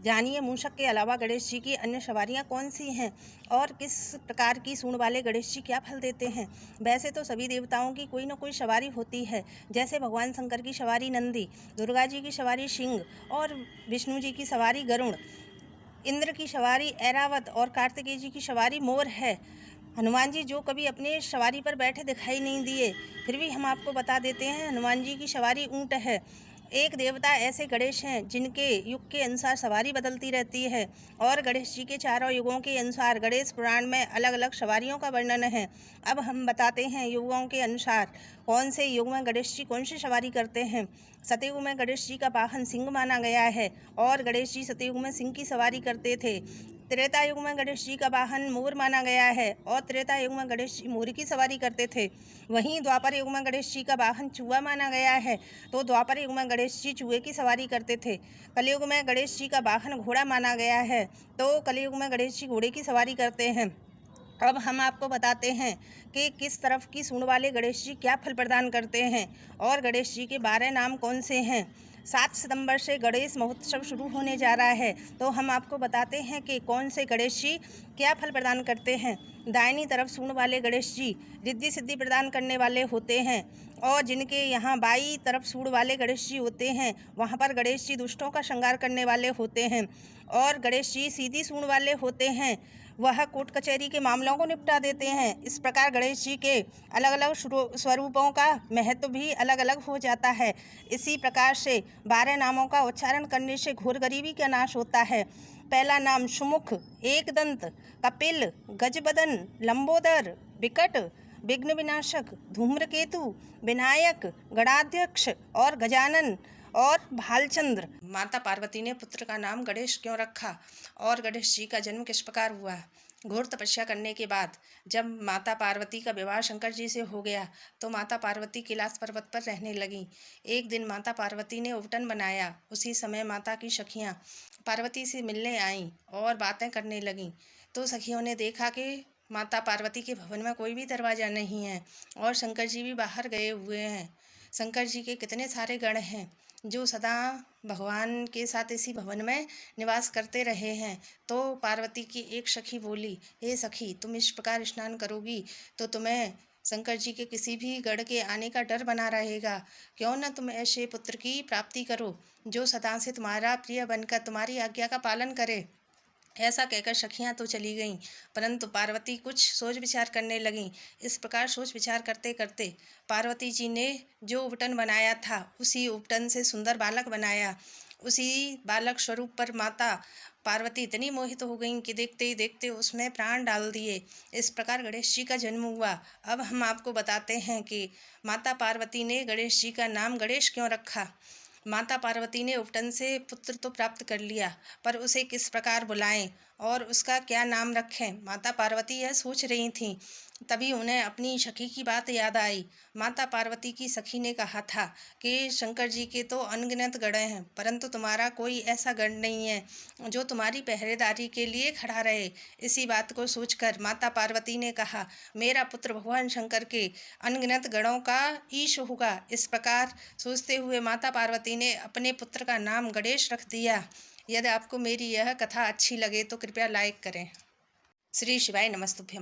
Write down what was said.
जानिए मूषक के अलावा गणेश जी की अन्य सवारियां कौन सी हैं और किस प्रकार की सूंड वाले गणेश जी क्या फल देते हैं। वैसे तो सभी देवताओं की कोई न कोई सवारी होती है, जैसे भगवान शंकर की सवारी नंदी, दुर्गा जी की सवारी सिंह और विष्णु जी की सवारी गरुड़, इंद्र की सवारी ऐरावत और कार्तिकेय जी की सवारी मोर है। हनुमान जी जो कभी अपने सवारी पर बैठे दिखाई नहीं दिए, फिर भी हम आपको बता देते हैं, हनुमान जी की सवारी ऊंट है। एक देवता ऐसे गणेश हैं जिनके युग के अनुसार सवारी बदलती रहती है और गणेश जी के चारों युगों के अनुसार गणेश पुराण में अलग अलग सवारियों का वर्णन है। अब हम बताते हैं युगों के अनुसार कौन से युग में गणेश जी कौन सी सवारी करते हैं। सतयुग में गणेश जी का वाहन सिंह माना गया है और गणेश जी सतयुग में सिंह की सवारी करते थे। त्रेता युग में गणेश जी का वाहन मोर माना गया है और त्रेता युग में गणेश जी मोर की सवारी करते थे। वहीं द्वापर युग में गणेश जी का वाहन चूहा माना गया है, तो द्वापर युग में गणेश जी चूहे की सवारी करते थे। कलयुग में गणेश जी का वाहन घोड़ा माना गया है, तो कलयुग में गणेश जी घोड़े की सवारी करते हैं। अब हम आपको बताते हैं कि किस तरफ की सूंड वाले गणेश जी क्या फल प्रदान करते हैं और गणेश जी के 12 नाम कौन से हैं। 7 सितंबर से गणेश महोत्सव शुरू होने जा रहा है, तो हम आपको बताते हैं कि कौन से गणेश जी क्या फल प्रदान करते हैं। दाहिनी तरफ सूंड वाले गणेश जी रिद्धि सिद्धि प्रदान करने वाले होते हैं और जिनके यहाँ बाई तरफ सूंड वाले गणेश जी होते हैं, वहाँ पर गणेश जी दुष्टों का श्रृंगार करने वाले होते हैं। और गणेश जी सीधी सूंड वाले होते हैं, वह कोर्ट कचहरी के मामलों को निपटा देते हैं। इस प्रकार गणेश जी के अलग अलग स्वरूपों का महत्व भी अलग अलग हो जाता है। इसी प्रकार से 12 नामों का उच्चारण करने से घोर गरीबी का नाश होता है। पहला नाम सुमुख, एकदंत, कपिल, गजबदन, लंबोदर, विकट, विघ्न विनाशक, धूम्रकेतु, विनायक, गणाध्यक्ष और गजानन और भालचंद्र। माता पार्वती ने पुत्र का नाम गणेश क्यों रखा और गणेश जी का जन्म किस प्रकार हुआ। घोर तपस्या करने के बाद जब माता पार्वती का विवाह शंकर जी से हो गया, तो माता पार्वती कैलाश पर्वत पर रहने लगीं। एक दिन माता पार्वती ने उपटन बनाया। उसी समय माता की सखियाँ पार्वती से मिलने आईं और बातें करने लगीं। तो सखियों ने देखा कि माता पार्वती के भवन में कोई भी दरवाज़ा नहीं है और शंकर जी भी बाहर गए हुए हैं। शंकर जी के कितने सारे गण हैं जो सदा भगवान के साथ इसी भवन में निवास करते रहे हैं। तो पार्वती की एक सखी बोली, हे सखी, तुम इस प्रकार स्नान करोगी तो तुम्हें शंकर जी के किसी भी गण के आने का डर बना रहेगा। क्यों न तुम ऐसे पुत्र की प्राप्ति करो जो सदा से तुम्हारा प्रिय बनकर तुम्हारी आज्ञा का पालन करे। ऐसा कहकर सखियाँ तो चली गईं, परंतु पार्वती कुछ सोच विचार करने लगीं। इस प्रकार सोच विचार करते करते पार्वती जी ने जो उपटन बनाया था, उसी उपटन से सुंदर बालक बनाया। उसी बालक स्वरूप पर माता पार्वती इतनी मोहित हो गईं कि देखते ही देखते उसमें प्राण डाल दिए। इस प्रकार गणेश जी का जन्म हुआ। अब हम आपको बताते हैं कि माता पार्वती ने गणेश जी का नाम गणेश क्यों रखा। माता पार्वती ने उपटन से पुत्र तो प्राप्त कर लिया, पर उसे किस प्रकार बुलाएं और उसका क्या नाम रखें, माता पार्वती यह सोच रही थीं। तभी उन्हें अपनी सखी की बात याद आई। माता पार्वती की सखी ने कहा था कि शंकर जी के तो अनगिनत गण हैं, परंतु तुम्हारा कोई ऐसा गण नहीं है जो तुम्हारी पहरेदारी के लिए खड़ा रहे। इसी बात को सोचकर माता पार्वती ने कहा, मेरा पुत्र भगवान शंकर के अनगिनत गणों का ईश होगा। इस प्रकार सोचते हुए माता पार्वती ने अपने पुत्र का नाम गणेश रख दिया। यदि आपको मेरी यह कथा अच्छी लगे तो कृपया लाइक करें। श्री शिवाय नमस्तुभ्यम।